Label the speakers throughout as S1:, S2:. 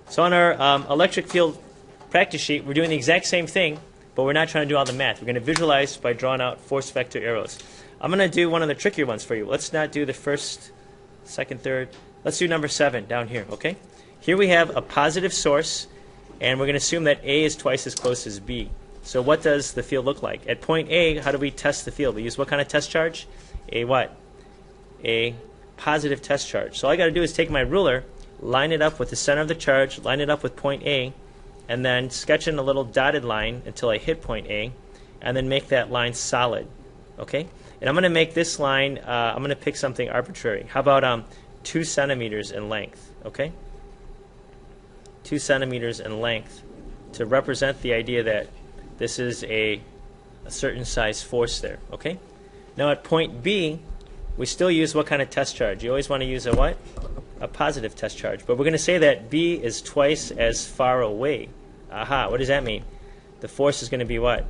S1: So on our electric field practice sheet, we're doing the exact same thing, but we're not trying to do all the math. We're going to visualize by drawing out force vector arrows. I'm going to do one of the trickier ones for you. Let's not do the first, second, third. Let's do number 7 down here, okay? Here we have a positive source, and we're going to assume that A is twice as close as B. So what does the field look like? At point A, how do we test the field? We use what kind of test charge? A what? A positive test charge. So all I got to do is take my ruler, line it up with the center of the charge, line it up with point A, and then sketch in a little dotted line until I hit point A, and then make that line solid. Okay? And I'm going to make this line, I'm going to pick something arbitrary. How about 2 centimeters in length? Okay? 2 centimeters in length to represent the idea that this is a certain size force there. Okay? Now at point B, we still use what kind of test charge? You always want to use a what? A positive test charge. But we're going to say that B is twice as far away. Aha, what does that mean? The force is going to be what?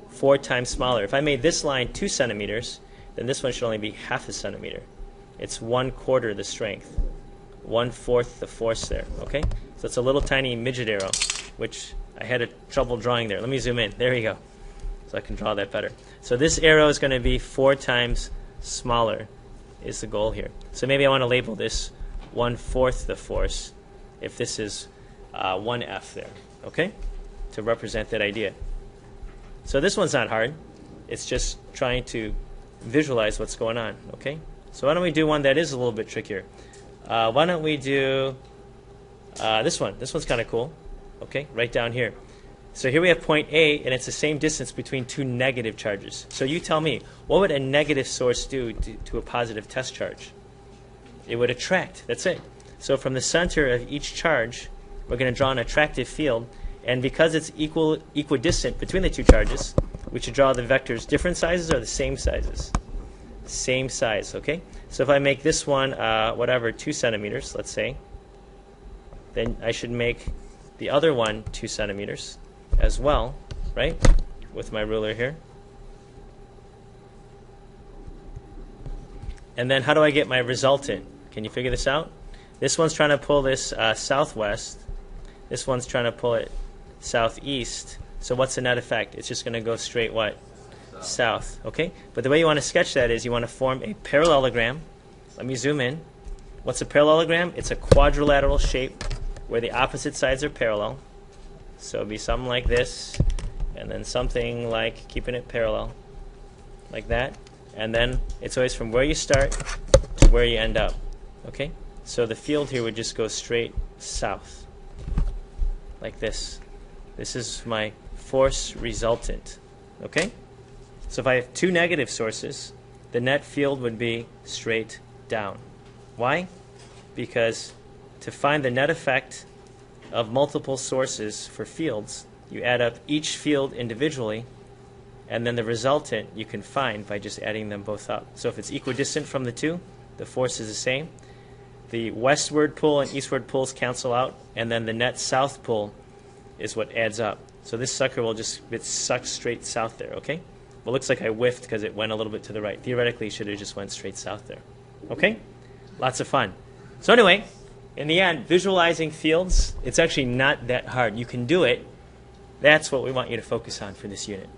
S1: 4 times smaller. If I made this line 2 centimeters, then this one should only be half a centimeter. It's 1/4 the strength, 1/4 the force there. Okay? So it's a little tiny midget arrow, which I had trouble drawing there. Let me zoom in. There you go. So I can draw that better. So this arrow is going to be 4 times smaller is the goal here. So maybe I want to label this 1/4 the force if this is 1F there, okay, to represent that idea. So this one's not hard. It's just trying to visualize what's going on, okay? So why don't we do one that is a little bit trickier? Why don't we do this one? This one's kind of cool, okay, right down here. So here we have point A, and it's the same distance between 2 negative charges. So you tell me, what would a negative source do to a positive test charge? It would attract. That's it. So from the center of each charge, we're going to draw an attractive field. And because it's equidistant between the 2 charges, we should draw the vectors different sizes or the same sizes? Same size, okay? So if I make this one, 2 centimeters, let's say, then I should make the other one 2 centimeters as well, right? With my ruler here. And then how do I get my resultant? Can you figure this out? This one's trying to pull this southwest. This one's trying to pull it southeast. So what's the net effect? It's just going to go straight what? South. Okay? But the way you want to sketch that is you want to form a parallelogram. Let me zoom in. What's a parallelogram? It's a quadrilateral shape where the opposite sides are parallel. So it'd be something like this, and then something like keeping it parallel, like that. And then it's always from where you start to where you end up. Okay? So the field here would just go straight south, like this. This is my force resultant. Okay? So if I have 2 negative sources, the net field would be straight down. Why? Because to find the net effect of multiple sources for fields, you add up each field individually, and then the resultant you can find by just adding them both up. So if it's equidistant from the 2, the force is the same. The westward pull and eastward pulls cancel out, and then the net south pull is what adds up. So this sucker will just get sucked straight south there, okay? Well, it looks like I whiffed because it went a little bit to the right. Theoretically, it should have just went straight south there. Okay? Lots of fun. So anyway, in the end, visualizing fields, it's actually not that hard. You can do it. That's what we want you to focus on for this unit.